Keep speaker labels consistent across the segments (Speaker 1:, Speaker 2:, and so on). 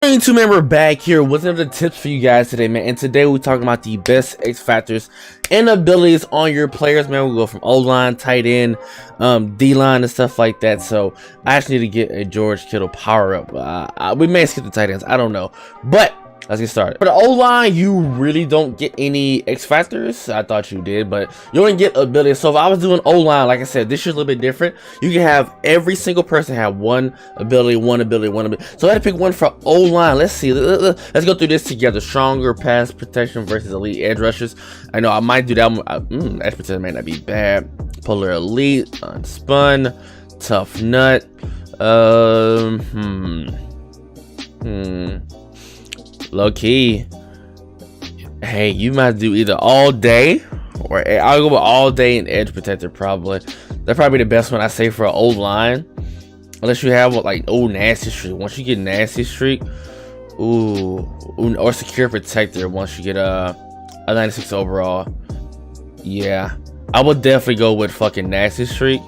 Speaker 1: morning, two-member back here with another tips for you guys today, man. And today we're talking about the best X factors and abilities on your players, man. We'll go from O-line, tight end, D-line, and stuff like that. So I actually need to get a George Kittle power up. We may skip the tight ends, I don't know, but let's get started. For the O-line, you really don't get any X factors. I thought you did, but you only get abilities. So if I was doing O-line, like I said, this year's a little bit different. You can have every single person have one ability, one ability, one ability. So I had to pick one for O-line. Let's see. Let's go through this together. Stronger pass protection versus elite edge rushers. I know I might do that one. Edge protection may not be bad. Polar elite, unspun, tough nut. Low key, hey, you might do either all day or I'll go with all day and edge protector. Probably that's probably the best one I say for an old line, unless you have like old nasty streak. Once you get nasty streak, or secure protector. Once you get a 96 overall, yeah, I would definitely go with fucking nasty streak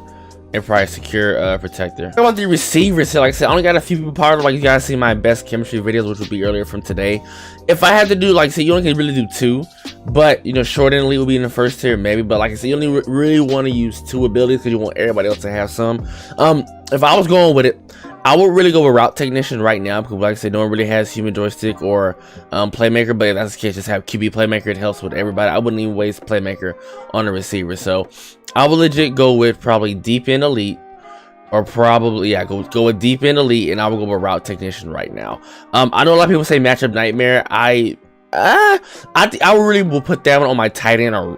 Speaker 1: and probably secure protector. What about the receivers? So like I said, I only got a few people part of, like, you guys see my best chemistry videos, which will be earlier from today. If I had to do, like I said, you only can really do two, but you know, short and elite will be in the first tier maybe. But like I said, you only really want to use two abilities because you want everybody else to have some. If I was going with it, I would really go with route technician right now, because like I said, no one really has human joystick or playmaker. But if that's the case, just have QB playmaker. It helps with everybody. I wouldn't even waste playmaker on a receiver. So I would legit go with probably deep end elite, or probably, yeah, go with deep end elite, and I will go with route technician right now. I know a lot of people say matchup nightmare. I really will put that one on my tight end or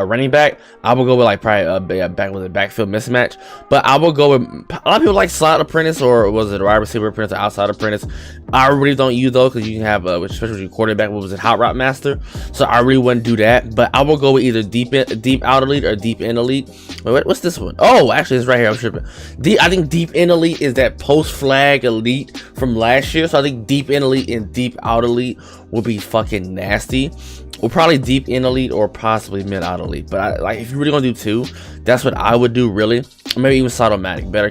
Speaker 1: running back. I will go with like probably back with a backfield mismatch. But I will go with, a lot of people like slot apprentice, or was it a wide receiver apprentice or outside apprentice. I really don't use those because you can have especially with your quarterback, what was it, hot route master. So I really wouldn't do that. But I will go with either deep out elite or deep in elite. Wait, what's this one? Oh, actually it's right here. I'm tripping. I think deep in elite is that post flag elite from last year. So I think deep in elite and deep out elite will be fucking nasty. We'll probably deep in elite or possibly mid out elite. But like, if you're really gonna do two, that's what I would do, really. Maybe even slot-o-matic, better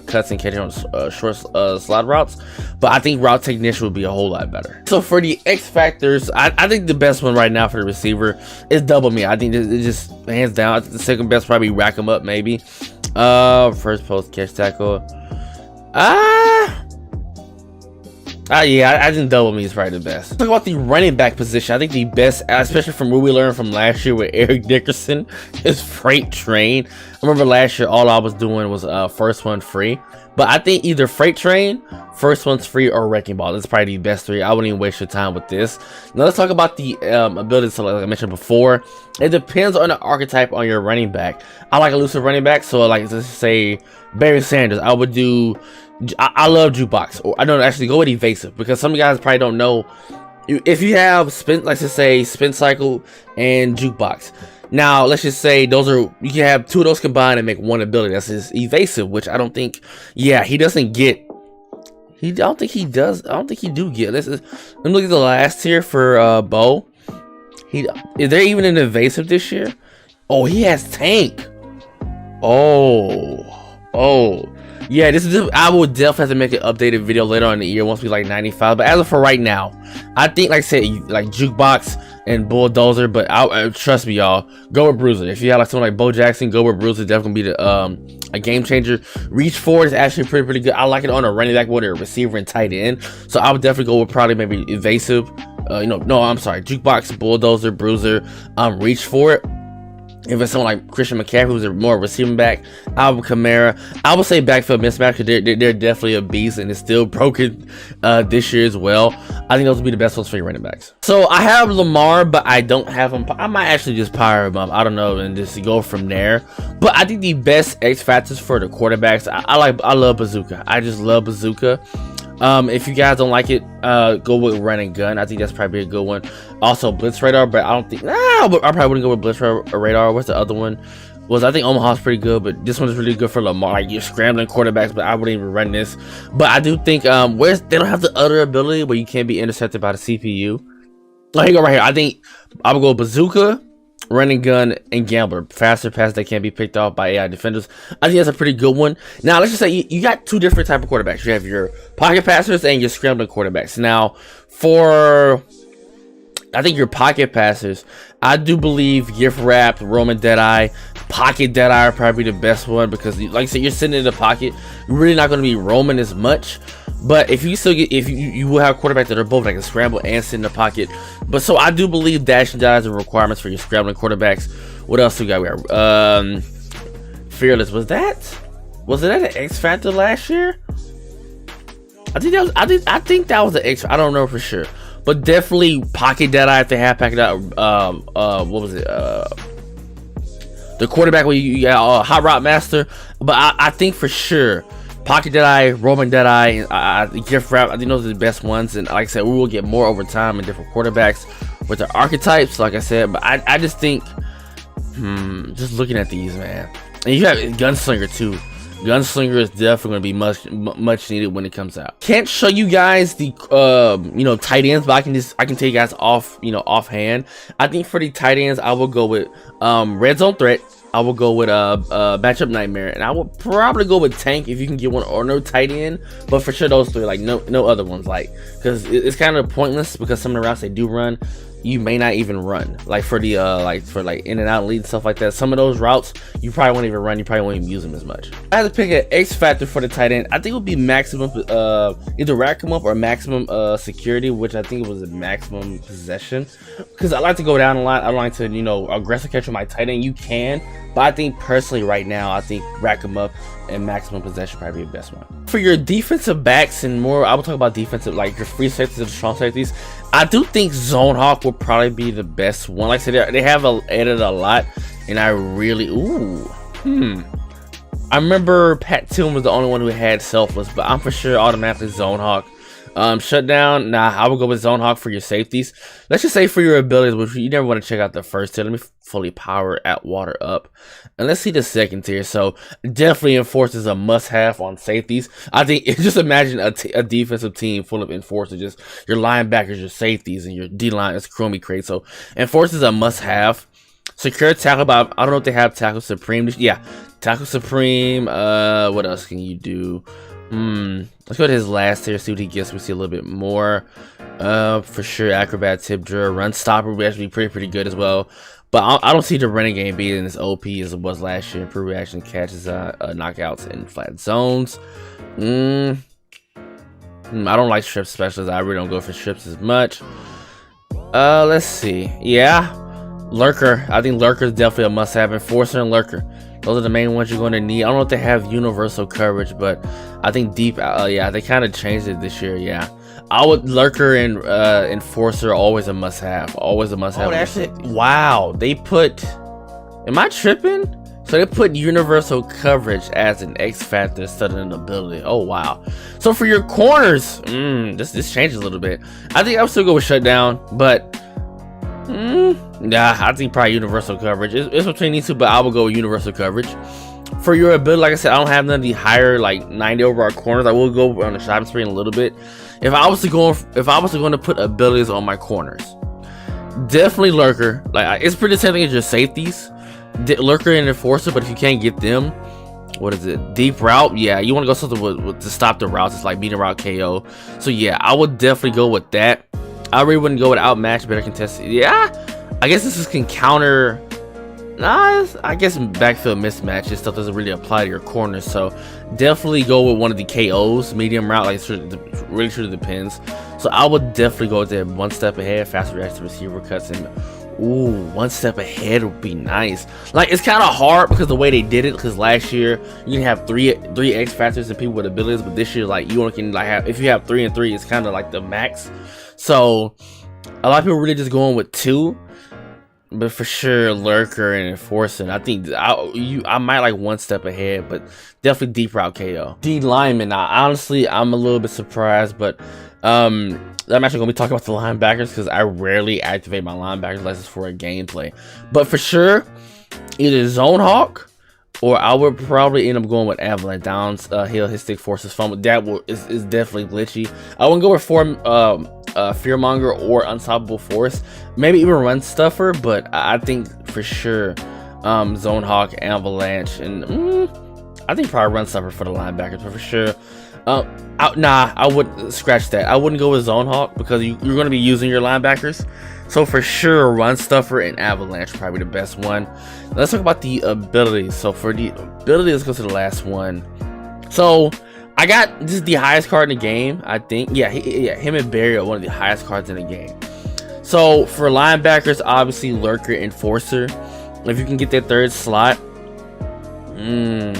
Speaker 1: cuts and catching on short slot routes. But I think route technician would be a whole lot better. So for the X factors, I think the best one right now for the receiver is double me. I think it just hands down. I think the second best probably rack them up maybe. First post catch tackle. Yeah, I think double me is probably the best. Let's talk about the running back position. I think the best, especially from what we learned from last year with Eric Dickerson, is freight train. I remember last year all I was doing was first one free. But I think either freight train, first one's free, or wrecking ball. That's probably the best three. I wouldn't even waste your time with this. Now let's talk about the abilities. So like I mentioned before, it depends on the archetype on your running back. I like elusive running back, so like let's say Barry Sanders, I would do. I love jukebox, or I don't actually go with evasive, because some guys probably don't know. If you have spin, like to say spin cycle and jukebox. Now let's just say those are, you can have two of those combined and make one ability. That's his evasive, which I don't think. Yeah, he doesn't get. I don't think he does. I don't think he do get. Let me look at the last tier for Bo. Is there even an evasive this year? Oh, he has tank. Oh. Yeah, this is. I will definitely have to make an updated video later on in the year once we like 95. But as of for right now, I think, like I said, like jukebox and bulldozer. But trust me, y'all, go with bruiser. If you have like someone like Bo Jackson, go with bruiser. Definitely be a game changer. Reach forward is actually pretty good. I like it on a running back with a receiver and tight end. So I would definitely go with probably maybe evasive. No, I'm sorry, jukebox, bulldozer, bruiser. Reach for it. If it's someone like Christian McCaffrey, who's a more receiving back, Alvin Kamara, I would say backfield mismatch, because they're definitely a beast, and it's still broken this year as well. I think those would be the best ones for your running backs. So I have Lamar, but I don't have him. I might actually just power him up. I don't know, and just go from there. But I think the best X factors for the quarterbacks, I love Bazooka. I just love Bazooka. If you guys don't like it, go with run and gun. I think that's probably a good one. Also blitz radar, but I don't think, I probably wouldn't go with blitz radar. What's the other one? I think Omaha's pretty good, but this one's really good for Lamar. Like, you're scrambling quarterbacks, but I wouldn't even run this. But I do think they don't have the other ability where you can't be intercepted by the CPU. Oh, here you go, right here. I think I would go Bazooka, running gun, and gambler. Faster passes that can't be picked off by AI defenders. I think that's a pretty good one. Now, let's just say you got two different type of quarterbacks. You have your pocket passers and your scrambling quarterbacks. Now, for I think your pocket passers, I do believe gift wrap, Roman Deadeye, pocket Deadeye are probably the best one because, like I said, you're sitting in the pocket. You're really not going to be roaming as much. But if you still get, if you will have quarterbacks that are both like a scramble and sit in the pocket. But so I do believe dashing Deadeyes are requirements for your scrambling quarterbacks. What else we got? We got Fearless. Was that an X Factor last year? I think that was. I think that was the X. I don't know for sure. But definitely pocket Deadeye if they have packed out. What was it? The quarterback where you got Hot Route Master. But I think for sure pocket Deadeye, Roman Deadeye, gift wrap. I think those are the best ones. And like I said, we will get more over time in different quarterbacks with the archetypes. Like I said, but I just think, just looking at these, man. And you have Gunslinger too. Gunslinger is definitely going to be much needed when it comes out. Can't show you guys the tight ends, but I can tell you guys offhand. I think for the tight ends, I will go with Red Zone Threat. I will go with Matchup Nightmare, and I will probably go with Tank if you can get one, or no tight end. But for sure those three, like no other ones, like, because it's kind of pointless because some of the routes they do run, you may not even run, like for the in and out lead and stuff like that. Some of those routes you probably won't even run, you probably won't even use them as much. I had to pick an X factor for the tight end. I think it would be maximum either rack 'em up or maximum security, which I think it was a maximum possession, because I like to go down a lot. I like to aggressive catch with my tight end. You can, but I think personally right now, I think rack 'em up and maximum possession probably be the best one. For your defensive backs and more, I will talk about defensive, like your free safeties and strong safeties. I do think Zone Hawk will probably be the best one. Like I said, they have added a lot, and I really, I remember Pat Tillman was the only one who had Selfless, but I'm for sure automatically Zone Hawk. Shutdown, nah, I would go with Zone Hawk for your safeties. Let's just say for your abilities, which you never want to check out the first tier. Let me fully power Atwater up, and let's see the second tier. So definitely Enforcers a must-have on safeties. I think just imagine a defensive team full of Enforcers, just your linebackers, your safeties, and your D-line is Chromie crate. So Enforcers a must-have. Secure tackle, but I don't know if they have Tackle Supreme. Yeah, Tackle Supreme. What else can you do? Let's go to his last tier, see what he gets. We see a little bit more. For sure, Acrobat, Tip Drill, Run Stopper would actually be pretty good as well. But I don't see the Renegade being as OP as it was last year. Improved reaction catches, knockouts, and flat zones. I don't like strip specialists. I really don't go for strips as much. Let's see. Yeah, Lurker. I think Lurker is definitely a must-have. Enforcer and Lurker. Those are the main ones you're going to need. I don't know if they have universal coverage, but I think deep, yeah, they kind of changed it this year. Yeah, I would Lurker and Enforcer always a must-have. Always a must-have. Oh, that's it. Wow, they put. Am I tripping? So they put universal coverage as an X factor instead of an ability. Oh wow. So for your corners, this changes a little bit. I think I would still go with Shutdown, but. Nah, I think probably universal coverage. It's between these two, but I will go with universal coverage. For your ability, like I said, I don't have none of the higher like 90 overall corners. I will go on the shopping spree in a little bit. If I was going to put abilities on my corners, definitely Lurker. Like it's pretty the same thing as your safeties, Lurker and Enforcer. But if you can't get them, what is it? Deep route. Yeah, you want to go something with to stop the routes. It's like beating route KO. So yeah, I would definitely go with that. I really wouldn't go with outmatch, better contested. Yeah, I guess this can counter. Nah, I guess backfield mismatches stuff doesn't really apply to your corners. So definitely go with one of the KOs, medium route. Like it really depends. So I would definitely go with that one step ahead, faster reaction to receiver cuts, and one step ahead would be nice. Like it's kind of hard because the way they did it. Because last year you can have three X factors and people with abilities, but this year like you only can like have, if you have 3 and 3, it's kind of like the max. So a lot of people really just going with 2, but for sure Lurker and Enforcer. I think I might like one step ahead, but definitely deep route KO. D lineman. Now honestly, I'm a little bit surprised, but I'm actually gonna be talking about the linebackers because I rarely activate my linebackers unless it's for a gameplay. But for sure, either Zone Hawk, Or I would probably end up going with Avalanche. Downs, heal, his stick, forces fumble. That is definitely glitchy. I wouldn't go with Fearmonger or Unstoppable Force. Maybe even Run Stuffer, but I think for sure Zone Hawk, Avalanche, and I think probably Run Stuffer for the linebackers, but for sure. Nah, I would scratch that. I wouldn't go with Zone Hawk because you're going to be using your linebackers. So for sure, Run Stuffer and Avalanche probably the best one. Let's talk about the abilities. So for the ability, let's go to the last one. So I got this is the highest card in the game, I think. Yeah, him and Barry are one of the highest cards in the game. So for linebackers, obviously Lurker, Enforcer. If you can get that third slot, you're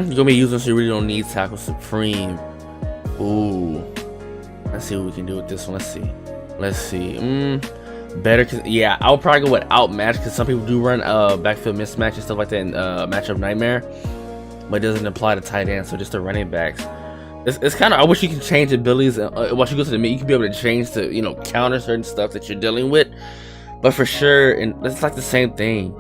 Speaker 1: gonna be using, so you really don't need Tackle Supreme. Ooh, let's see what we can do with this one. Let's see. Better, yeah, I'll probably go with Outmatch because some people do run backfield mismatch and stuff like that in Matchup Nightmare, but it doesn't apply to tight ends, so just the running backs. It's kind of, I wish you could change abilities once you go to the mid. You can be able to change to, you know, counter certain stuff that you're dealing with, but for sure, and it's like the same thing.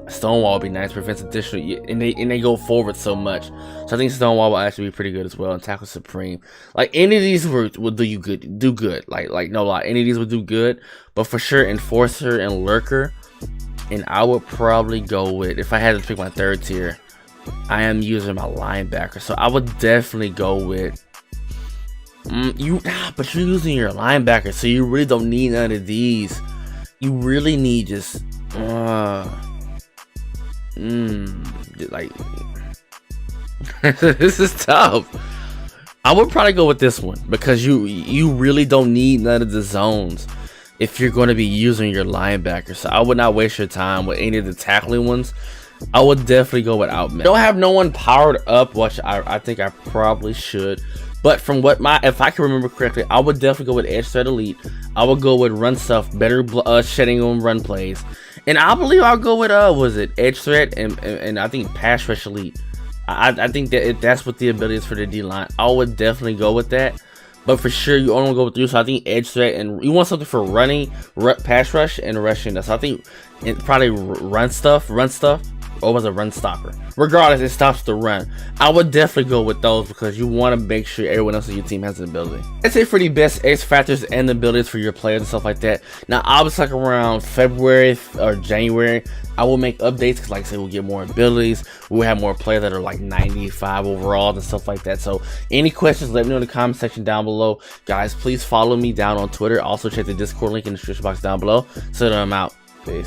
Speaker 1: Stonewall would be nice, prevents additional, and they go forward so much. So I think Stonewall will actually be pretty good as well. And Tackle Supreme, like any of these will do you good, Like no lie, any of these would do good. But for sure, Enforcer and Lurker, and I would probably go with, if I had to pick my third tier, I am using my linebacker, so I would definitely go with but you're using your linebacker, so you really don't need none of these. You really need just like this is tough. I would probably go with this one because you really don't need none of the zones if you're going to be using your linebacker. So I would not waste your time with any of the tackling ones. I would definitely go with Outmatch. I don't have no one powered up, which I think I probably should. But from what if I can remember correctly, I would definitely go with Edge Threat Elite. I would go with Run Stuff, better shedding on run plays. And I believe I'll go with was it Edge Threat and I think Pass Rush Elite. I think that that's what the ability is for the D line. I would definitely go with that. But for sure, you only want to go with 3. So I think Edge Threat, and you want something for running, Pass Rush, and rushing. So I think probably Run Stuff. Or was a Run Stopper? Regardless, it stops the run. I would definitely go with those because you want to make sure everyone else on your team has an ability. I'd say for the best X factors and abilities for your players and stuff like that. Now, obviously, like around February or January, I will make updates because, like I said, we'll get more abilities. We'll have more players that are like 95 overall and stuff like that. So, any questions, let me know in the comment section down below. Guys, please follow me down on Twitter. Also, check the Discord link in the description box down below. So that I'm out. Peace.